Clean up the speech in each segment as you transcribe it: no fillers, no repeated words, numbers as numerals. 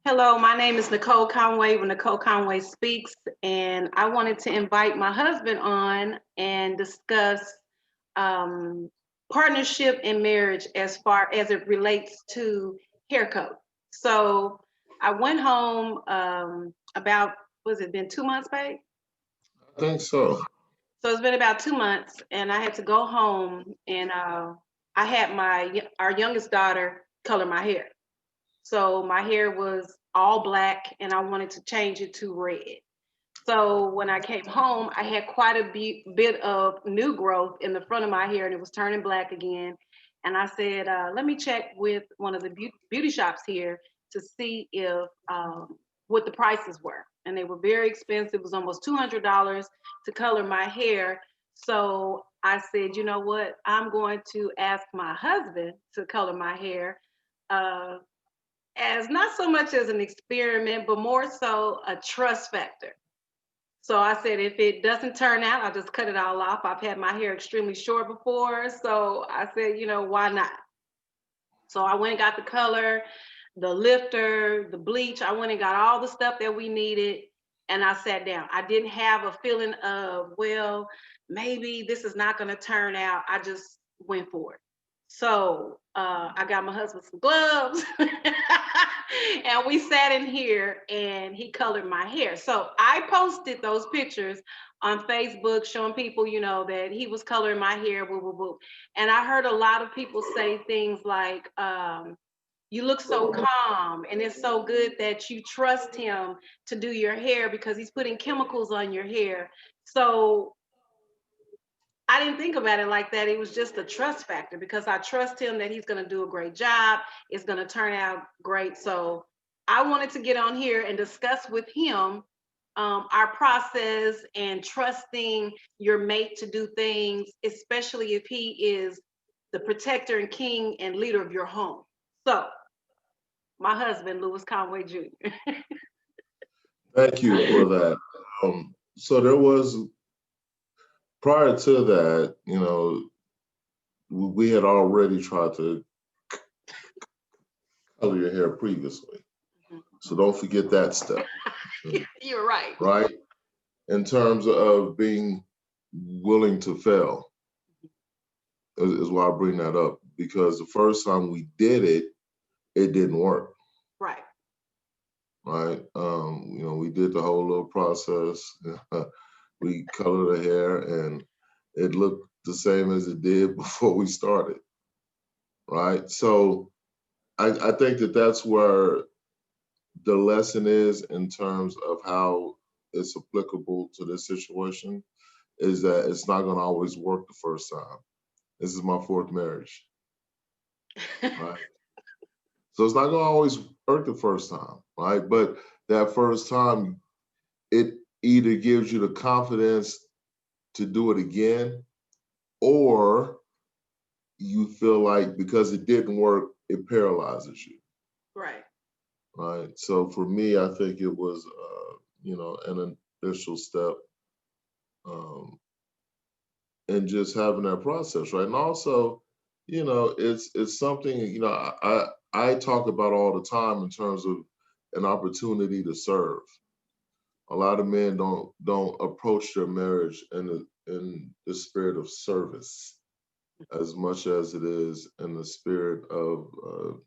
Hello, my name is Nicole Conway with Nicole Conway Speaks, and I wanted to invite my husband on and discuss um, partnership in marriage as far as it relates to hair coat. So I went home about, was it been 2 months, babe? I think so. So it's been about 2 months, and I had to go home, and I had our youngest daughter color my hair. So my hair was all black and I wanted to change it to red. So when I came home, I had quite a bit of new growth in the front of my hair and it was turning black again. And I said, let me check with one of the beauty shops here to see if what the prices were. And they were very expensive. It was almost $200 to color my hair. So I said, you know what? I'm going to ask my husband to color my hair. Uh, as not so much as an experiment, but more so a trust factor. So I said, if it doesn't turn out, I'll just cut it all off. I've had my hair extremely short before. So I said, why not? So I went and got the color, the lifter, the bleach. I went and got all the stuff that we needed. And I sat down. I didn't have a feeling of, well, maybe this is not going to turn out. I just went for it. So I got my husband some gloves and we sat in here and he colored my hair. So I posted those pictures on Facebook showing people, that he was coloring my hair, woo, woo, woo. And I heard a lot of people say things like, you look so calm and it's so good that you trust him to do your hair because he's putting chemicals on your hair. So I didn't think about it like that. It was just a trust factor because I trust him that he's going to do a great job. It's going to turn out great. So I wanted to get on here and discuss with him our process and trusting your mate to do things, especially if he is the protector and king and leader of your home. So, my husband, Louis Conway Jr. Thank you for that. So there was prior to that, we had already tried to color your hair previously. So don't forget that step, You're right. right? In terms of being willing to fail is why I bring that up because the first time we did it, it didn't work, Right. right? We did the whole little process. We colored the hair and it looked the same as it did before we started, right? So I think that that's where the lesson is in terms of how it's applicable to this situation is that it's not going to always work the first time. This is my fourth marriage, right? So it's not going to always work the first time, right? But that first time, it either gives you the confidence to do it again or you feel like because it didn't work, it paralyzes you, Right. right? So for me, I think it was, an initial step um, in just having that process, right? And also, it's something, I talk about all the time in terms of an opportunity to serve. A lot of men don't approach their marriage in the spirit of service as much as it is in the spirit of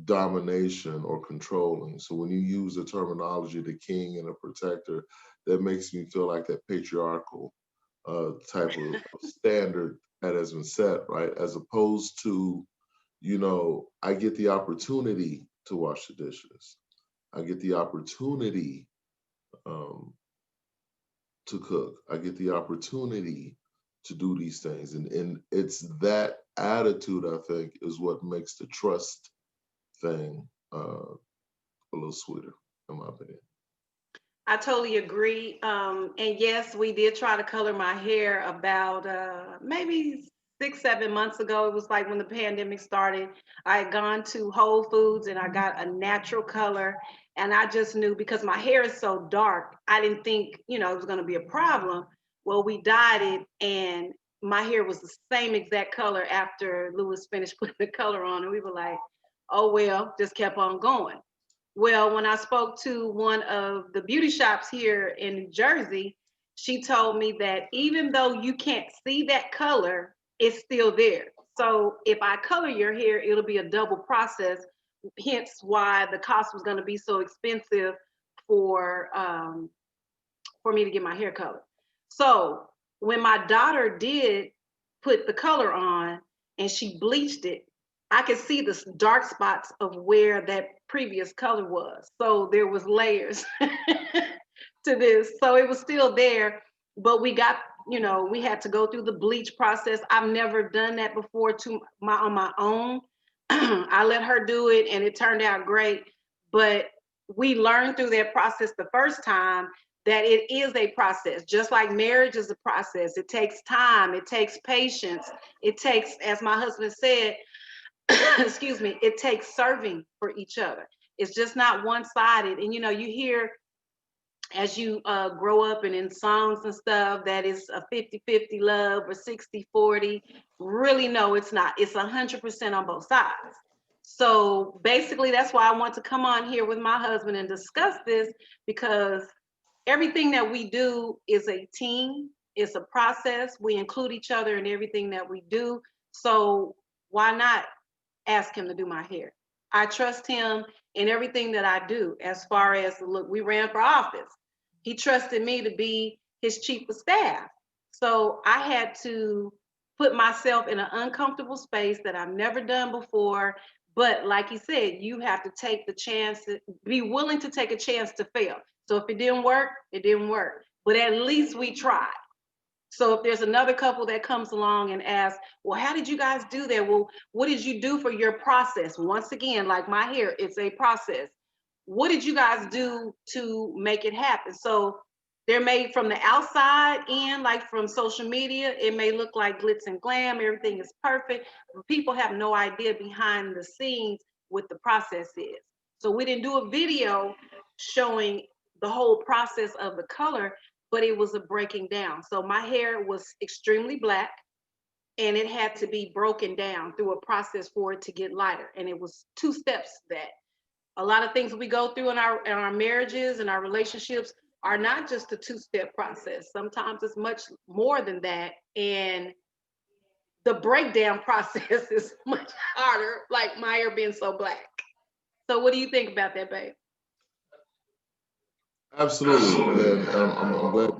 domination or controlling. So when you use the terminology the king and a protector, that makes me feel like that patriarchal type of standard that has been set, right? As opposed to, I get the opportunity to wash the dishes. I get the opportunity um, to cook. I get the opportunity to do these things. And it's that attitude, I think, is what makes the trust thing a little sweeter, in my opinion. I totally agree. And yes, we did try to color my hair about maybe 6, 7 months ago. It was like when the pandemic started. I had gone to Whole Foods and I got a natural color. And I just knew because my hair is so dark, I didn't think, it was going to be a problem. Well, we dyed it and my hair was the same exact color after Lewis finished putting the color on. And we were like, oh, well, just kept on going. Well, when I spoke to one of the beauty shops here in New Jersey, she told me that even though you can't see that color, it's still there. So if I color your hair, it'll be a double process, hence why the cost was going to be so expensive for um, for me to get my hair colored. So when my daughter did put the color on and she bleached it, I could see the dark spots of where that previous color was. So there was layers to this. So it was still there, but we got, we had to go through the bleach process. I've never done that before to my on my own. I let her do it and it turned out great. But we learned through that process the first time that it is a process, just like marriage is a process. It takes time, it takes patience, it takes, as my husband said, excuse me, it takes serving for each other. It's just not one sided. And you hear as you grow up and in songs and stuff that it's a 50-50 love or 60-40. Really, no, it's not. It's 100% on both sides. So basically, that's why I want to come on here with my husband and discuss this, because everything that we do is a team, it's a process. We include each other in everything that we do. So why not ask him to do my hair? I trust him in everything that I do. As far as, look, we ran for office. He trusted me to be his chief of staff. So I had to put myself in an uncomfortable space that I've never done before. But like you said, you have to take the chance, to be willing to take a chance to fail. So if it didn't work, it didn't work. But at least we tried. So if there's another couple that comes along and asks, well, how did you guys do that? Well, what did you do for your process? Once again, like my hair, it's a process. What did you guys do to make it happen? So they're made from the outside in, like from social media, it may look like glitz and glam, everything is perfect, but people have no idea behind the scenes what the process is. So we didn't do a video showing the whole process of the color, but it was a breaking down. So my hair was extremely black and it had to be broken down through a process for it to get lighter. And it was two steps that a lot of things we go through in our marriages and our relationships are not just a two-step process. Sometimes it's much more than that. And the breakdown process is much harder, like my hair being so black. So what do you think about that, babe? Absolutely, and I'm glad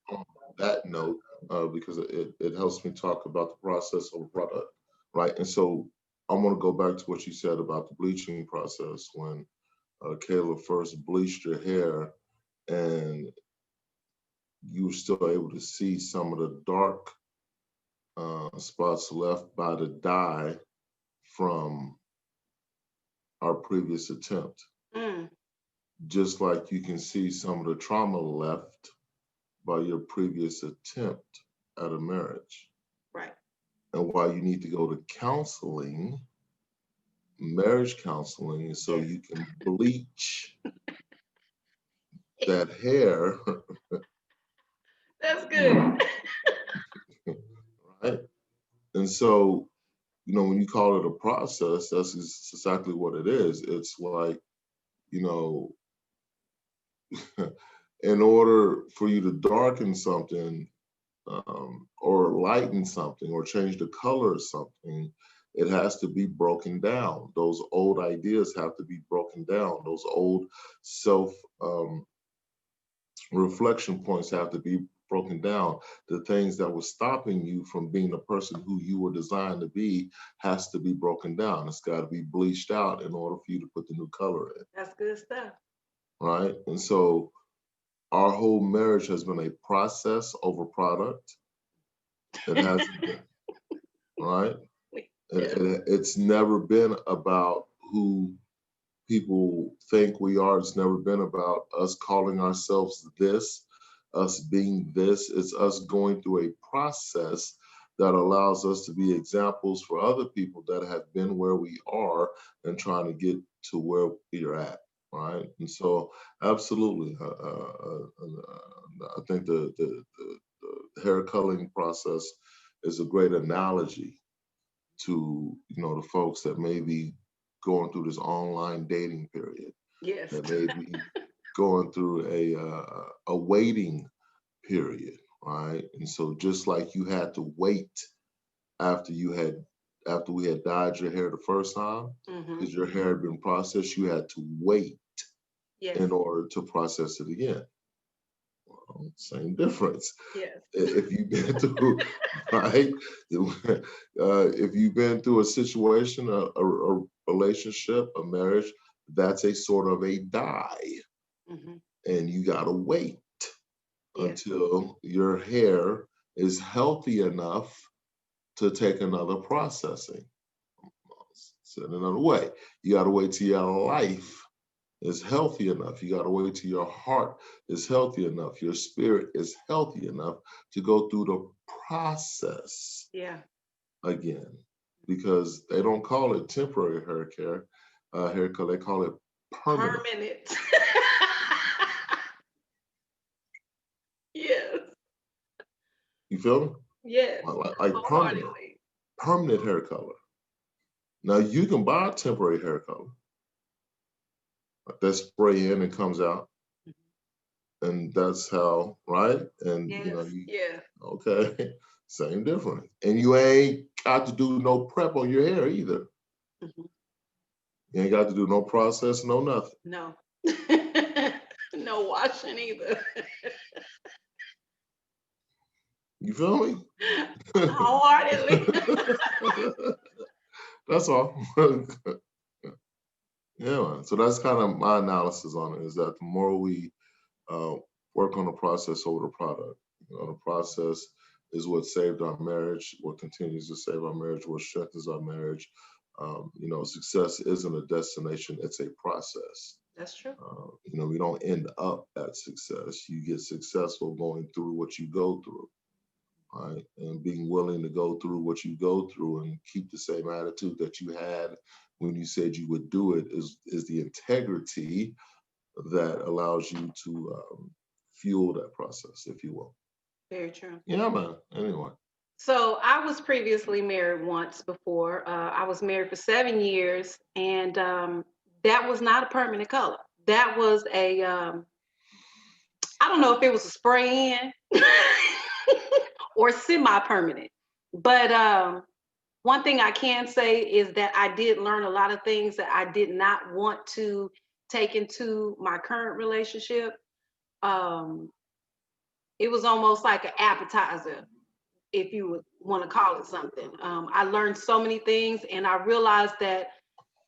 on that note because it helps me talk about the process of a product, right? And so I want to go back to what you said about the bleaching process when Kayla first bleached your hair and you were still able to see some of the dark spots left by the dye from our previous attempt. Mm, Just like you can see some of the trauma left by your previous attempt at a marriage, right. and why you need to go to counseling, marriage counseling, so Yes. you can bleach that hair, That's good. right? And so, when you call it a process, that's exactly what it is. It's like, you know, in order for you to darken something or lighten something or change the color of something, it has to be broken down. Those old ideas have to be broken down. Those old self reflection points have to be broken down. The things that were stopping you from being the person who you were designed to be has to be broken down. It's got to be bleached out in order for you to put the new color in, That's good stuff. right? And so our whole marriage has been a process over product. It hasn't been, right? Yes. It's never been about who people think we are. It's never been about us calling ourselves this, us being this. It's us going through a process that allows us to be examples for other people that have been where we are and trying to get to where we're at. Right. And so, absolutely, I think the hair coloring process is a great analogy to the folks that may be going through this online dating period. Yes. that may be going through a waiting period, right? And so just like you had to wait after you had after we had dyed your hair the first time, Hmm. because your hair had been processed, you had to wait Yes. in order to process it again. Well, same difference. Yes. If you've been through, right? If you've been through a situation, a relationship, a marriage, that's a sort of a die, Hmm. and you gotta wait Yes. until your hair is healthy enough to take another processing. Said another way, you gotta wait till your life is healthy enough. You gotta wait till your heart is healthy enough, your spirit is healthy enough to go through the process Yeah. again. Because they don't call it temporary hair care, haircut, they call it permanent. Permanent. Yes. You feel me? Yes. Like permanent, Wholeheartedly. permanent hair color. Now you can buy a temporary hair color, like that spray in and comes out, and that's how, right? And you know, Yes. you Yeah. okay, same difference. And you ain't got to do no prep on your hair either. Mhm. You ain't got to do no process, no nothing. No. No washing either. You feel me? Wholeheartedly. That's all. Yeah, man. So that's kind of my analysis on it. Is that the more we uh, work on the process over the product, you know, the process is what saved our marriage, what continues to save our marriage, what strengthens our marriage. You know, success isn't a destination; it's a process. That's true. You know, we don't end up at success. You get successful going through what you go through, right? And being willing to go through what you go through and keep the same attitude that you had when you said you would do it is the integrity that allows you to fuel that process, if you will. Very true. Yeah, man. Anyway, So I was previously married once before. I was married for 7 years, and that was not a permanent color. That was a I don't know if it was a spray in or semi-permanent. But one thing I can say is that I did learn a lot of things that I did not want to take into my current relationship. Um, it was almost like an appetizer, if you would want to call it something. I learned so many things, and I realized that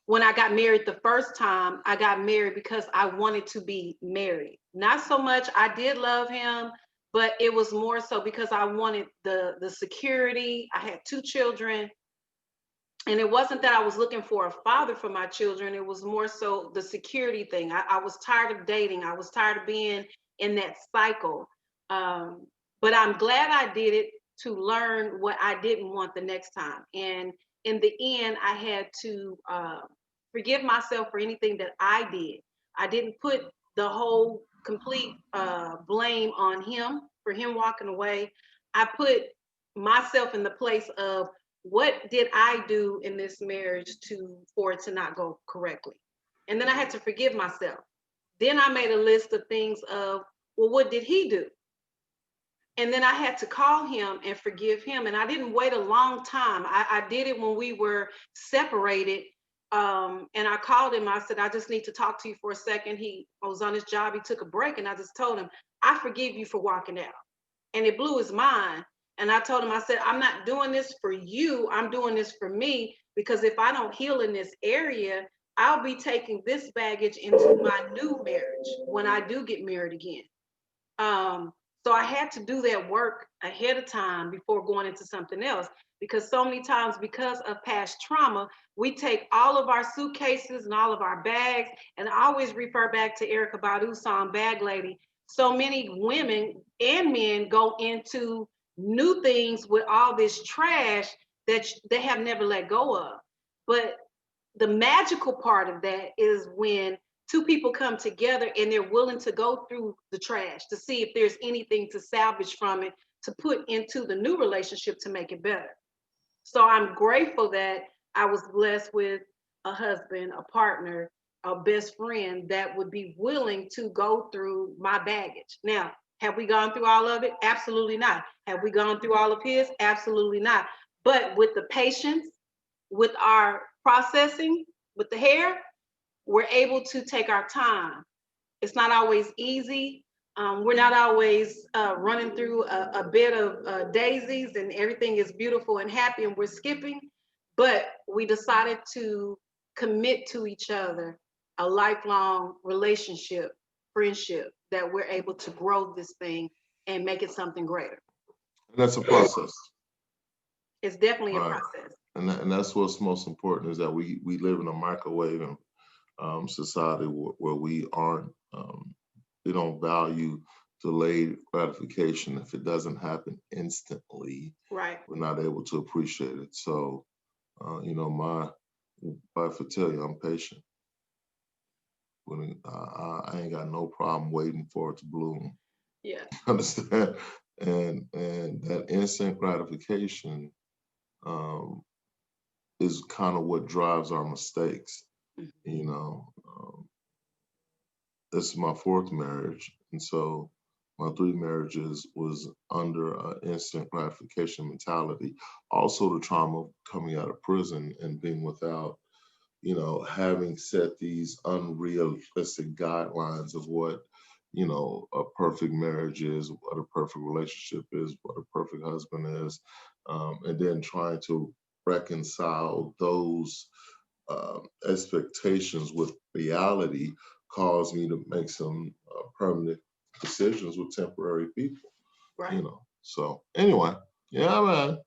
when I got married the first time, I got married because I wanted to be married. Not so much I did love him, but it was more so because I wanted the security. I had 2 children, and it wasn't that I was looking for a father for my children. It was more so the security thing. I was tired of dating. I was tired of being in that cycle. Um, but I'm glad I did it to learn what I didn't want the next time. And in the end, I had to forgive myself for anything that I did. I didn't put the whole complete blame on him for him walking away. I put myself in the place of what did I do in this marriage to for it to not go correctly? And then I had to forgive myself. Then I made a list of things of, well, what did he do? And then I had to call him and forgive him. And I didn't wait a long time. I did it when we were separated. And I called him. I said, I just need to talk to you for a second. I was on his job. He took a break. And I just told him, I forgive you for walking out. And it blew his mind. And I told him, I said, I'm not doing this for you. I'm doing this for me, because if I don't heal in this area, I'll be taking this baggage into my new marriage when I do get married again. Um, so I had to do that work ahead of time before going into something else, because so many times, because of past trauma, we take all of our suitcases and all of our bags, and I always refer back to Erica Badu's song Bag Lady. So many women and men go into new things with all this trash that they have never let go of. But the magical part of that is when two people come together and they're willing to go through the trash to see if there's anything to salvage from it to put into the new relationship to make it better. So I'm grateful that I was blessed with a husband, a partner a best friend that would be willing to go through my baggage. Now, have we gone through all of it? Absolutely not. Have we gone through all of his? Absolutely not. But with the patience, with our processing, with the hair, we're able to take our time. It's not always easy. We're not always running through a bed of daisies and everything is beautiful and happy and we're skipping, but we decided to commit to each other a lifelong relationship, friendship, that we're able to grow this thing and make it something greater. And that's a process, It's definitely a right? process. And that's what's most important is that we live in a microwave society where we aren't, we don't value delayed gratification. If it doesn't happen instantly, Right. we're not able to appreciate it. So, my wife would tell you I'm patient. When I ain't got no problem waiting for it to bloom. Yeah. Understand? And that instant gratification um, is kind of what drives our mistakes. Mhm. You know, this is my fourth marriage, and so my three marriages was under an instant gratification mentality. Also, the trauma of coming out of prison and being without, having set these unrealistic guidelines of what, a perfect marriage is, what a perfect relationship is, what a perfect husband is, and then trying to reconcile those expectations with reality caused me to make some permanent decisions with temporary people, Right. So anyway, yeah, man.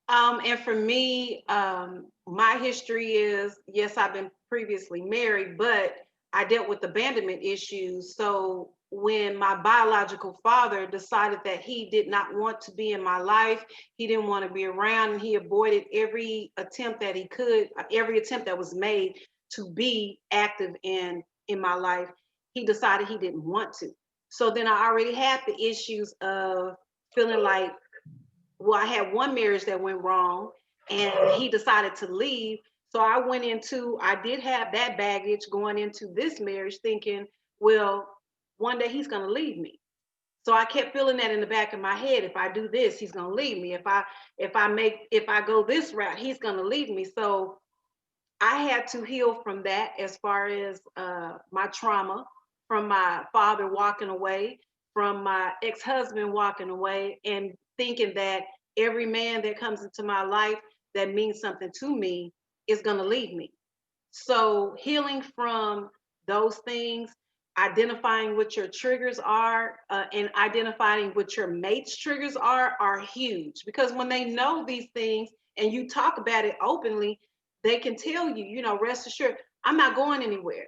And for me, my history is yes, I've been previously married, but I dealt with abandonment issues. So when my biological father decided that he did not want to be in my life, he didn't want to be around, and he avoided every attempt that he could, every attempt that was made to be active in my life, he decided he didn't want to. So then I already had the issues of feeling like, well, I had one marriage that went wrong and he decided to leave. So I did have that baggage going into this marriage thinking, well, one day he's going to leave me. So I kept feeling that in the back of my head. If I do this, he's going to leave me. If I go this route, he's going to leave me. So I had to heal from that as far as my trauma from my father walking away, from my ex-husband walking away, and thinking that every man that comes into my life that means something to me is going to leave me. So healing from those things, identifying what your triggers are, and identifying what your mate's triggers are huge, because when they know these things and you talk about it openly, they can tell you, rest assured, I'm not going anywhere.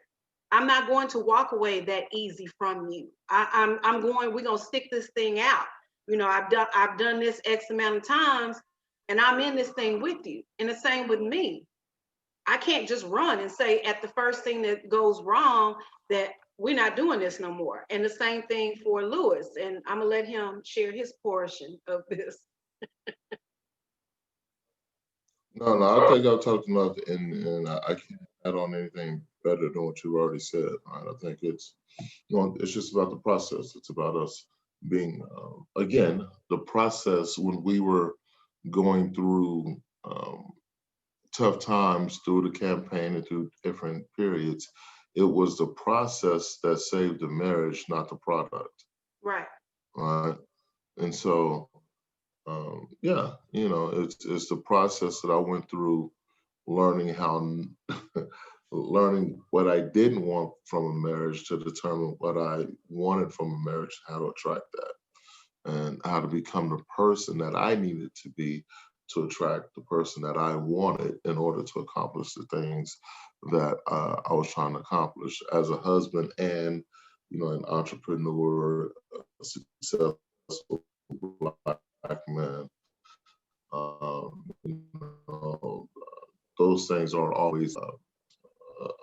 I'm not going to walk away that easy from you. I'm going. We're gonna stick this thing out. I've done this X amount of times, and I'm in this thing with you. And the same with me. I can't just run and say at the first thing that goes wrong that we're not doing this no more. And the same thing for Lewis. And I'm gonna let him share his portion of this. No, I think I've talked enough, and I can't add on anything better than what you've already said. Right? I think it's just about the process. It's about us being, again, the process when we were going through tough times through the campaign and through different periods. It was the process that saved the marriage, not the product. Right. Right. And so, yeah, it's the process that I went through learning learning what I didn't want from a marriage to determine what I wanted from a marriage, how to attract that, and how to become the person that I needed to be to attract the person that I wanted in order to accomplish the things that I was trying to accomplish as a husband and, an entrepreneur, a successful black man. You know, those things aren't always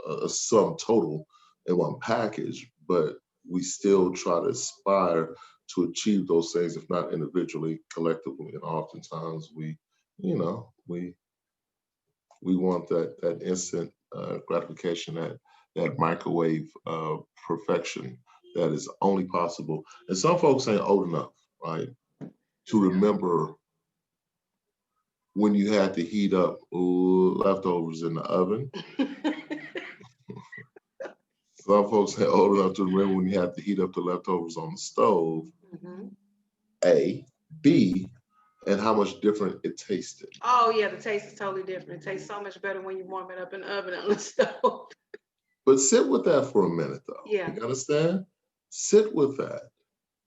a sum total in one package, but we still try to aspire to achieve those things, if not individually, collectively. And oftentimes you know, we want that instant gratification, that microwave perfection that is only possible. And some folks ain't old enough, right, to remember when you had to heat up leftovers in the oven. Some folks ain't old enough to remember when you had to heat up the leftovers on the stove. Mhm. A. B. And how much different it tasted. Oh yeah, the taste is totally different. It tastes so much better when you warm it up in the oven on the stove. But sit with that for a minute, though. Yeah. You understand? Sit with that.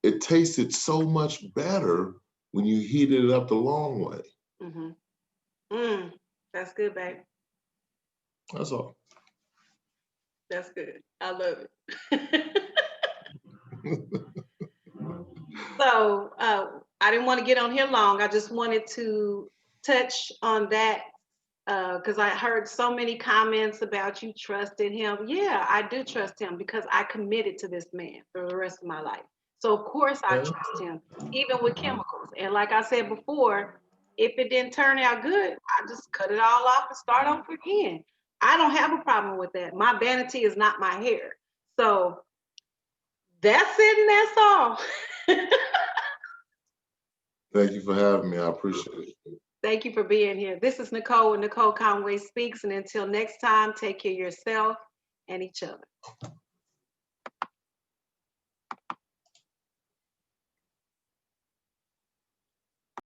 It tasted so much better when you heated it up the long way. Mm-hmm. That's good, babe. That's all. That's good. I love it. So I didn't want to get on here long. I just wanted to touch on that because I heard so many comments about you trusting him. Yeah, I do trust him because I committed to this man for the rest of my life. So of course I Okay. trust him, even with chemicals. And like I said before, if it didn't turn out good, I just cut it all off and start over again. I don't have a problem with that. My vanity is not my hair. So that's it and that's all. Thank you for having me. I appreciate it. Thank you for being here. This is Nicole with Nicole Conway Speaks. And until next time, take care of yourself and each other.